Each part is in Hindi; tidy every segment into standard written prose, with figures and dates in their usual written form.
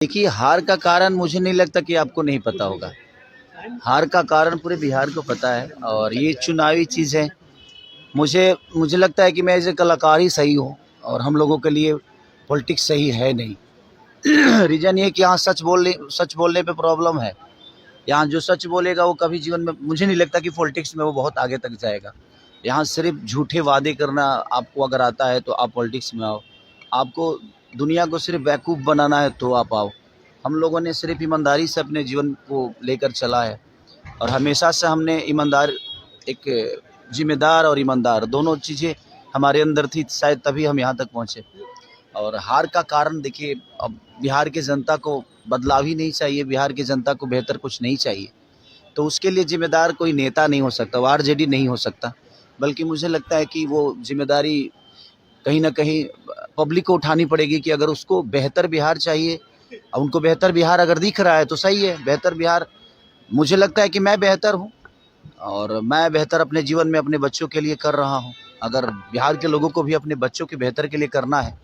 देखिए, हार का कारण मुझे नहीं लगता कि आपको नहीं पता होगा। हार का कारण पूरे बिहार को पता है और ये चुनावी चीज़ है। मुझे मुझे लगता है कि मैं एज़ ए कलाकार ही सही हूँ और हम लोगों के लिए पॉलिटिक्स सही है नहीं। रीज़न ये है कि यहाँ सच बोलने पे प्रॉब्लम है। यहाँ जो सच बोलेगा वो कभी जीवन में, मुझे नहीं लगता कि पॉलिटिक्स में वो बहुत आगे तक जाएगा। यहाँ सिर्फ़ झूठे वादे करना आपको अगर आता है तो आप पॉलिटिक्स में आओ। आपको दुनिया को सिर्फ़ बेवकूफ़ बनाना है तो आप आओ। हम लोगों ने सिर्फ़ ईमानदारी से अपने जीवन को लेकर चला है और हमेशा से हमने एक ज़िम्मेदार और ईमानदार दोनों चीज़ें हमारे अंदर थी, शायद तभी हम यहाँ तक पहुँचे। और हार का कारण देखिए, अब बिहार की जनता को बदलाव ही नहीं चाहिए, बिहार की जनता को बेहतर कुछ नहीं चाहिए। तो उसके लिए ज़िम्मेदार कोई नेता नहीं हो सकता, वो आरजेडी नहीं हो सकता। बल्कि मुझे लगता है कि वो ज़िम्मेदारी कहीं न कहीं पब्लिक को उठानी पड़ेगी कि अगर उसको बेहतर बिहार चाहिए, उनको बेहतर बिहार अगर दिख रहा है तो सही है। बेहतर बिहार, मुझे लगता है कि मैं बेहतर हूँ और मैं बेहतर अपने जीवन में अपने बच्चों के लिए कर रहा हूँ। अगर बिहार के लोगों को भी अपने बच्चों के बेहतर के लिए करना है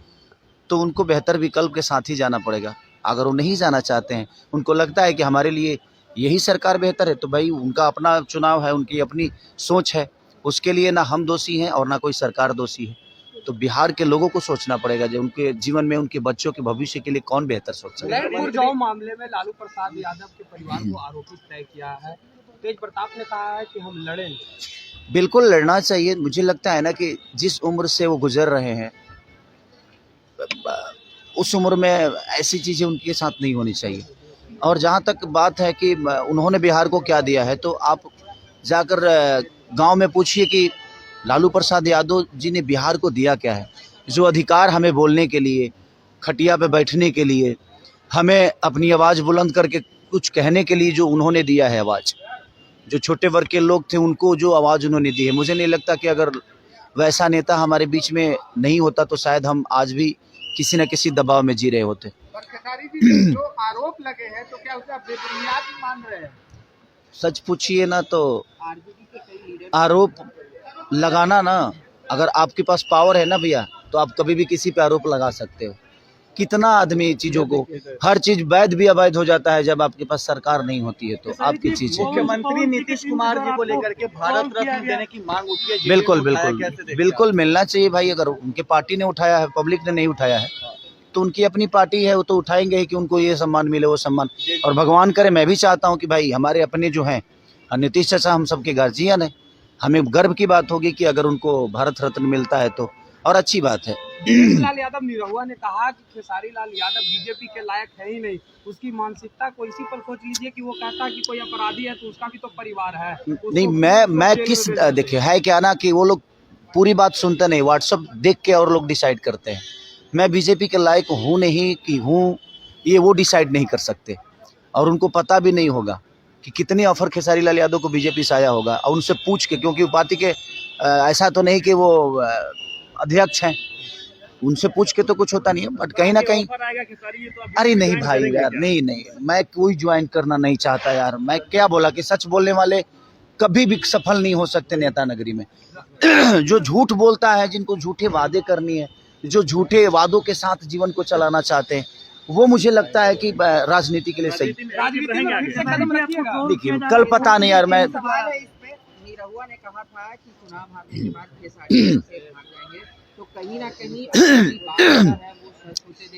तो उनको बेहतर विकल्प के साथ ही जाना पड़ेगा। अगर वो नहीं जाना चाहते हैं, उनको लगता है कि हमारे लिए यही सरकार बेहतर है, तो भाई उनका अपना चुनाव है, उनकी अपनी सोच है। उसके लिए ना हम दोषी हैं और ना कोई सरकार दोषी है। तो बिहार के लोगों को सोचना पड़ेगा जो उनके जीवन में उनके बच्चों के भविष्य के लिए कौन बेहतर सोच सकता है। लैंड जाओ मामले में लालू प्रसाद यादव के परिवार को आरोपित तय किया है। तेज प्रताप ने कहा है कि हम लड़ेंगे। बिल्कुल लड़ना चाहिए। मुझे लगता है ना कि जिस उम्र से वो गुजर रहे हैं, उस उम्र में ऐसी चीज़ें उनके साथ नहीं होनी चाहिए। और जहाँ तक बात है कि उन्होंने बिहार को क्या दिया है, तो आप जाकर गांव में पूछिए कि लालू प्रसाद यादव जी ने बिहार को दिया क्या है। जो अधिकार हमें बोलने के लिए, खटिया पे बैठने के लिए, हमें अपनी आवाज़ बुलंद करके कुछ कहने के लिए जो उन्होंने दिया है आवाज़, जो छोटे वर्ग के लोग थे उनको जो आवाज़ उन्होंने दी है, मुझे नहीं लगता कि अगर वैसा नेता हमारे बीच में नहीं होता तो शायद हम आज भी किसी न किसी दबाव में जी रहे होते। जो आरोप लगे हैं तो क्या उसे आप बेबुनियाद मान रहे हैं? सच पूछिए ना तो आरोप लगाना ना, अगर आपके पास पावर है ना भैया, तो आप कभी भी किसी पे आरोप लगा सकते हो। कितना आदमी चीज़ों को, हर चीज़ वैध भी अवैध हो जाता है जब आपके पास सरकार नहीं होती है तो आपकी चीज़ है। मुख्यमंत्री नीतीश कुमार जी को लेकर के भारत रत्न देने की मांग उठी है। बिल्कुल मिलना चाहिए भाई। अगर उनके पार्टी ने उठाया है, पब्लिक ने नहीं उठाया है, तो उनकी अपनी पार्टी है, वो तो उठाएंगे ही कि उनको ये सम्मान मिले, वो सम्मान। और भगवान करे, मैं भी चाहता हूँ कि भाई हमारे अपने जो हैं नीतीश चाचा हम सबके गार्जियन हैं, हमें गर्व की बात होगी कि अगर उनको भारत रत्न मिलता है तो, और अच्छी बात है। लाल यादव निरहुआ ने कहा कि खेसारी लाल यादव बीजेपी के लायक है ही नहीं। उसकी मानसिकता को इसी पर सोच लीजिए कि वो कहता कि कोई अपराधी है तो उसका भी तो परिवार है। नहीं, मैं किस, देखिए है क्या ना कि वो लोग पूरी बात सुनते नहीं, व्हाट्सएप देख के और लोग डिसाइड करते हैं। मैं बीजेपी के लायक हूँ नहीं कि हूँ, ये वो डिसाइड नहीं कर सकते। और उनको पता भी नहीं होगा कि कितनी ऑफर खेसारी लाल यादव को बीजेपी से आया होगा। और उनसे पूछ के, क्योंकि वो पार्टी के ऐसा तो नहीं कि वो अध्यक्ष हैं, उनसे पूछ के तो कुछ होता नहीं है। बट कहीं ना कहीं, अरे नहीं भाई यार, नहीं, मैं कोई ज्वाइन करना नहीं चाहता यार। मैं क्या बोला कि सच बोलने वाले कभी भी सफल नहीं हो सकते नेता नगरी में। जो झूठ बोलता है, जिनको झूठे वादे करनी है, जो झूठे वादों के साथ जीवन को चलाना चाहते हैं, वो मुझे लगता है कि राजनीति के लिए सही। देखिए कल पता नहीं यार, मैं निरहुआ ने कहा था कि चुनाव हारने के बाद खेसारी से भाग जाएंगे, तो कहीं ना कहीं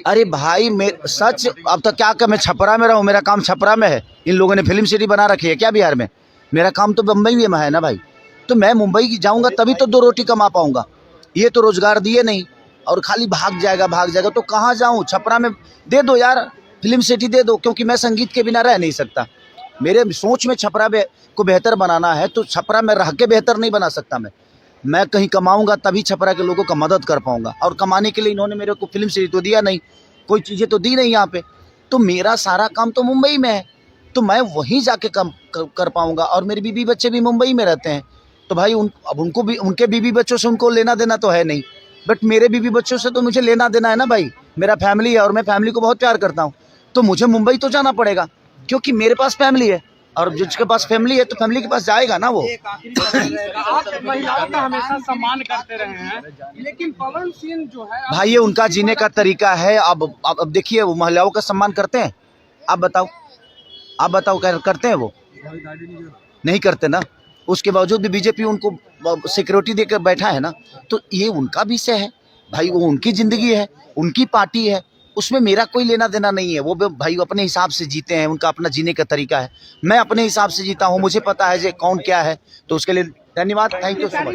अरे भाई सच, अब तो क्या कर, मैं छपरा में रहूं, मेरा काम छपरा में है। इन लोगों ने फिल्म सिटी बना रखी है क्या बिहार में? मेरा काम तो बम्बई में है ना भाई। तो मैं मुंबई जाऊंगा तभी तो 2 रोटी कमा पाऊंगा। ये तो रोजगार दिए नहीं और खाली भाग जाएगा तो कहाँ जाऊं? छपरा में दे दो यार, फिल्म सिटी दे दो, क्योंकि मैं संगीत के बिना रह नहीं सकता। मेरे सोच में छपरा को बेहतर बनाना है, तो छपरा में रह के बेहतर नहीं बना सकता। मैं कहीं कमाऊंगा तभी छपरा के लोगों का मदद कर पाऊंगा। और कमाने के लिए इन्होंने मेरे को फिल्म सिटी तो दिया नहीं, कोई चीज़ें तो दी नहीं यहाँ पे। तो मेरा सारा काम तो मुंबई में है, तो मैं वहीं जाके काम कर पाऊंगा। और मेरे बीवी बच्चे भी मुंबई में रहते हैं, तो भाई अब उनको भी, उनके बीवी बच्चों से उनको लेना देना तो है नहीं, बट मेरे बीवी बच्चों से तो मुझे लेना देना है ना भाई। मेरा फैमिली है और मैं फैमिली को बहुत प्यार करता हूँ, तो मुझे मुंबई तो जाना पड़ेगा क्योंकि मेरे पास फैमिली है। और जिसके पास फैमिली है तो फैमिली के पास जाएगा ना वो। एक आखिरी सवाल रहेगा। आप महिलाओं का हमेशा सम्मान करते रहे हैं, लेकिन पवन सिंह जो है भाई ये उनका जीने का तरीका है। अब देखिए वो महिलाओं का सम्मान करते हैं? आप बताओ करते हैं? वो नहीं करते ना। उसके बावजूद भी बीजेपी उनको सिक्योरिटी देकर बैठा है ना। तो ये उनका विषय है भाई, वो उनकी जिंदगी है, उनकी पार्टी है, उसमें मेरा कोई लेना देना नहीं है। वो भाई अपने हिसाब से जीते हैं, उनका अपना जीने का तरीका है। मैं अपने हिसाब से जीता हूँ, मुझे पता है जो कौन क्या है। तो उसके लिए धन्यवाद, थैंक यू सो मच।